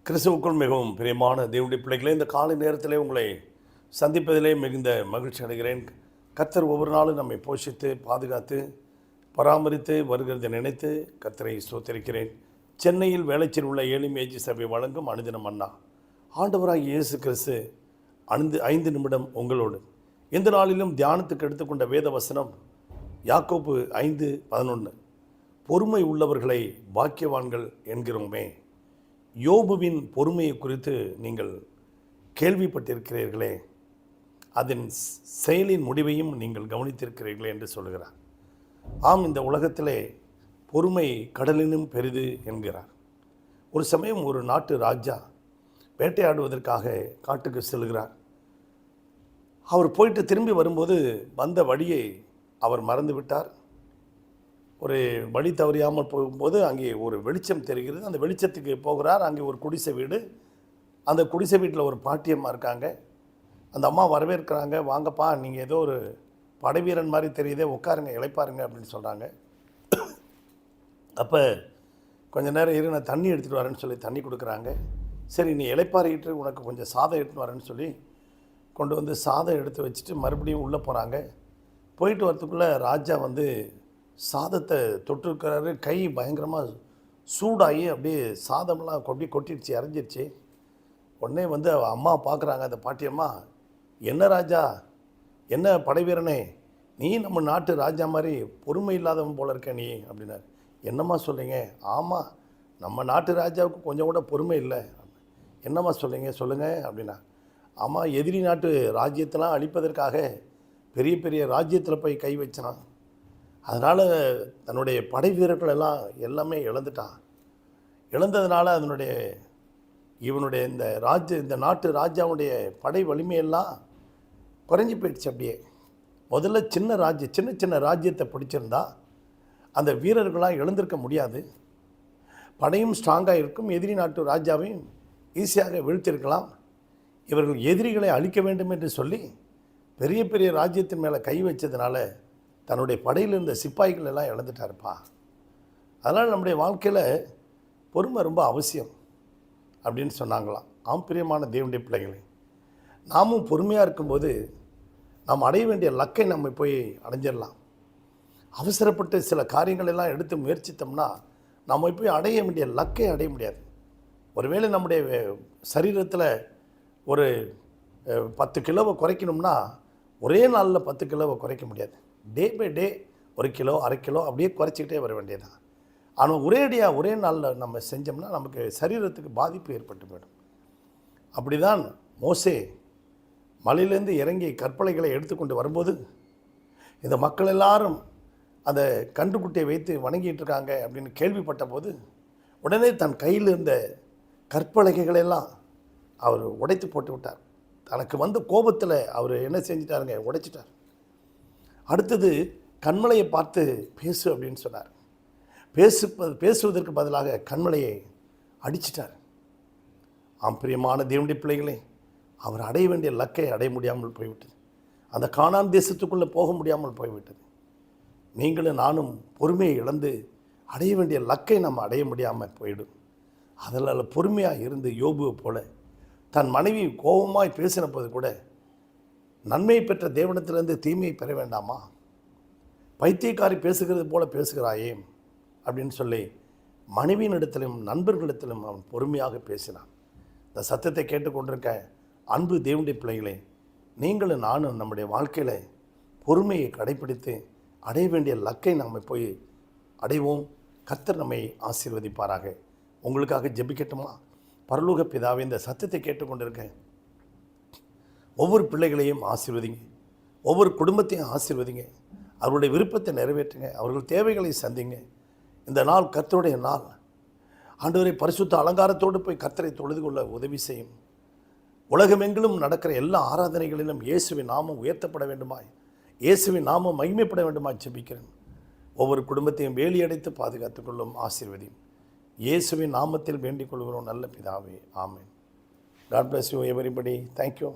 கிறிஸ்துவுக்குள் மிகவும் பிரியமான தேவனுடைய பிள்ளைகளே, இந்த காலை நேரத்திலே உங்களை சந்திப்பதிலே மிகுந்த மகிழ்ச்சி அடைகிறேன். கர்த்தர் ஒவ்வொரு நாளும் நம்மை போஷித்து பாதுகாத்து பராமரித்து வருகிறதை நினைத்து கர்த்தரை ஸ்தோத்திரிக்கிறேன். சென்னையில் வேளச்சேரியில் உள்ள ஏலிமேஜி சபை வழங்கும் அனுதினம் மன்னா. ஆண்டவராகிய இயேசு கிறிஸ்து 5 நிமிடம் உங்களோடு. இந்த நாளிலும் தியானத்துக்கு எடுத்துக்கொண்ட வேத வசனம் யாக்கோபு 5:11. பொறுமை உள்ளவர்களை பாக்கியவான்கள் என்கிறோமே. யோபுவின் பொறுமையை குறித்து நீங்கள் கேள்விப்பட்டிருக்கிறீர்களே, அதன் செயலின் முடிவையும் நீங்கள் கவனித்திருக்கிறீர்களே என்று சொல்கிறார். ஆம், இந்த உலகத்திலே பொறுமை கடலினும் பெரிது என்கிறார். ஒரு சமயம் ஒரு நாட்டு ராஜா வேட்டையாடுவதற்காக காட்டுக்கு செல்கிறார். அவர் போயிட்டு திரும்பி வரும்போது வந்த வழியை அவர் மறந்து விட்டார். ஒரு வழி தவறியாமல் போகும்போது அங்கே ஒரு வெளிச்சம் தெரிகிறது. அந்த வெளிச்சத்துக்கு போகிறார். அங்கே ஒரு குடிசை வீடு. அந்த குடிசை வீட்டில் ஒரு பாட்டியம்மா இருக்காங்க. அந்த அம்மா வரவேற்கிறாங்க. வாங்கப்பா, நீங்கள் ஏதோ ஒரு படைவீரன் மாதிரி தெரியுதே, உட்காருங்க, இளைப்பாருங்க அப்படின்னு சொல்கிறாங்க. அப்போ கொஞ்சம் நேரம் இரு, நான் தண்ணி எடுத்துகிட்டு வரேன்னு சொல்லி தண்ணி கொடுக்குறாங்க. சரி, நீ இளைப்பாறிக்கிட்டு உனக்கு கொஞ்சம் சாதம் எடுத்துன்னு வரேன்னு சொல்லி கொண்டு வந்து சாதம் எடுத்து வச்சுட்டு மறுபடியும் உள்ளே போகிறாங்க. போயிட்டு வரத்துக்குள்ளே ராஜா சாதத்தை தொட்டிருக்கிறாரு. கை பயங்கரமாக சூடாகி அப்படியே சாதம்லாம் கொட்டிடுச்சு, இறஞ்சிருச்சு. உடனே அம்மா பார்க்குறாங்க. அந்த பாட்டியம்மா, என்ன ராஜா, என்ன படைவீரனே, நீ நம்ம நாட்டு ராஜா மாதிரி பொறுமை இல்லாதவன் போல இருக்க நீ அப்படின்னாரு. என்னம்மா சொல்கிறீங்க? ஆமாம், நம்ம நாட்டு ராஜாவுக்கு கொஞ்சம் கூட பொறுமை இல்லை. என்னம்மா சொல்லுங்கள் அப்படின்னா. ஆமாம், எதிரி நாட்டு ராஜ்யத்தெல்லாம் அழிப்பதற்காக பெரிய பெரிய ராஜ்யத்தில் போய் கை வச்சான். அதனால் தன்னுடைய படை வீரர்கள் எல்லாமே இழந்துட்டான். இழந்ததுனால இவனுடைய இந்த நாட்டு ராஜாவுடைய படை வலிமையெல்லாம் குறைஞ்சி போயிடுச்சு. அப்படியே முதல்ல சின்ன சின்ன ராஜ்யத்தை பிடிச்சிருந்தா அந்த வீரர்களாக எழுந்திருக்க முடியாது. படையும் ஸ்ட்ராங்காக இருக்கும். எதிரி நாட்டு ராஜாவையும் ஈஸியாக வீழ்த்திருக்கலாம். இவர்கள் எதிரிகளை அழிக்க வேண்டும் என்று சொல்லி பெரிய பெரிய ராஜ்யத்தின் மேலே கை வச்சதுனால தன்னுடைய படையில் இருந்த சிப்பாய்கள் எல்லாம் இழந்துட்டாருப்பா. அதனால் நம்முடைய வாழ்க்கையில் பொறுமை ரொம்ப அவசியம் அப்படின்னு சொன்னாங்களாம். ஆம், பிரியமான தேவனுடைய பிள்ளைகளே, நாமும் பொறுமையாக இருக்கும்போது நாம் அடைய வேண்டிய லக்கை நம்ம போய் அடைஞ்சிடலாம். அவசரப்பட்டு சில காரியங்கள் எல்லாம் எடுத்து முயற்சித்தோம்னா நம்ம போய் அடைய வேண்டிய லக்கை அடைய முடியாது. ஒருவேளை நம்முடைய சரீரத்தில் ஒரு 10 கிலோவை குறைக்கணும்னா ஒரே நாளில் 10 கிலோவை குறைக்க முடியாது. Day by day 1 kilo 1/2 kilo அப்படியே குறைச்சிக்கிட்டே வர வேண்டியதான். ஆனால் ஒரே நாளில் நம்ம செஞ்சோம்னா நமக்கு சரீரத்துக்கு பாதிப்பு ஏற்பட்டு போயிடும். அப்படி தான் மோசே மலையிலேருந்து இறங்கி கற்பலைகளை எடுத்துக்கொண்டு வரும்போது இந்த மக்கள் எல்லாரும் அந்த கன்றுக்குட்டியை வைத்து வணங்கிட்டு இருக்காங்க அப்படின்னு கேள்விப்பட்ட போது உடனே தன் கையில் இருந்த கற்பலகைகளெல்லாம் அவர் உடைத்து போட்டு விட்டார். தனக்கு வந்த கோபத்தில் அவர் என்ன செஞ்சிட்டாருங்க, உடைச்சிட்டார். அடுத்தது கண்மலையை பார்த்து பேசு அப்படின்னு சொன்னார். பேசுவதற்கு பதிலாக கண்மலையை அடிச்சிட்டார். ஆம், பிரியமான தேவனுடைய பிள்ளைகளே, அவர் அடைய வேண்டிய லக்கை அடைய முடியாமல் போய்விட்டது. அந்த கானான் தேசத்துக்குள்ளே போக முடியாமல் போய்விட்டது. நீங்களும் நானும் பொறுமையை இழந்து அடைய வேண்டிய லக்கை நம்ம அடைய முடியாமல் போயிடும். அதனால் பொறுமையாக இருந்து யோபுவை போல தன் மனைவி கோபமாய் பேசின போது கூட நன்மையை பெற்ற தேவனத்திலிருந்து தீமையை பெற வேண்டாமா? பைத்தியக்காரி பேசுகிறது போல பேசுகிறாயே அப்படின்னு சொல்லி மனைவியின் இடத்திலும் நண்பர்களிடத்திலும் அவன் பொறுமையாக பேசினான். இந்த சத்தத்தை கேட்டுக்கொண்டிருக்க அன்பு தேவனுடைய பிள்ளைகளே, நீங்களும் நானும் நம்முடைய வாழ்க்கையில் பொறுமையை கடைப்பிடித்து அடைய வேண்டிய லக்கை நாம் போய் அடைவோம். கர்த்தர் நம்மை ஆசீர்வதிப்பாராக. உங்களுக்காக ஜெபிக்கட்டுமா? பரலோக பிதாவே, இந்த சத்தத்தை கேட்டுக்கொண்டிருக்கேன் ஒவ்வொரு பிள்ளைகளையும் ஆசீர்வதிங்க. ஒவ்வொரு குடும்பத்தையும் ஆசீர்வதிங்க. அவருடைய விருப்பத்தை நிறைவேற்றுங்க. அவர்கள் தேவைகளை சந்திங்க. இந்த நாள் கர்த்தருடைய நாள். ஆண்டவரை பரிசுத்த அலங்காரத்தோடு போய் கர்த்தரை தொழுது கொள்ள உதவி செய்யும். உலகமெங்கிலும் நடக்கிற எல்லா ஆராதனைகளிலும் இயேசுவின் நாமம் உயர்த்தப்பட வேண்டுமாய், இயேசுவின் நாமம் மகிமைப்பட வேண்டுமாய் ஜெபிக்கிறேன். ஒவ்வொரு குடும்பத்தையும் வேலியடைத்து பாதுகாத்துக் கொள்ளும், ஆசீர்வதியும். இயேசுவின் நாமத்தில் வேண்டிக் கொள்கிறோம் நல்ல பிதாவே. ஆமென். God bless you everybody. Thank you.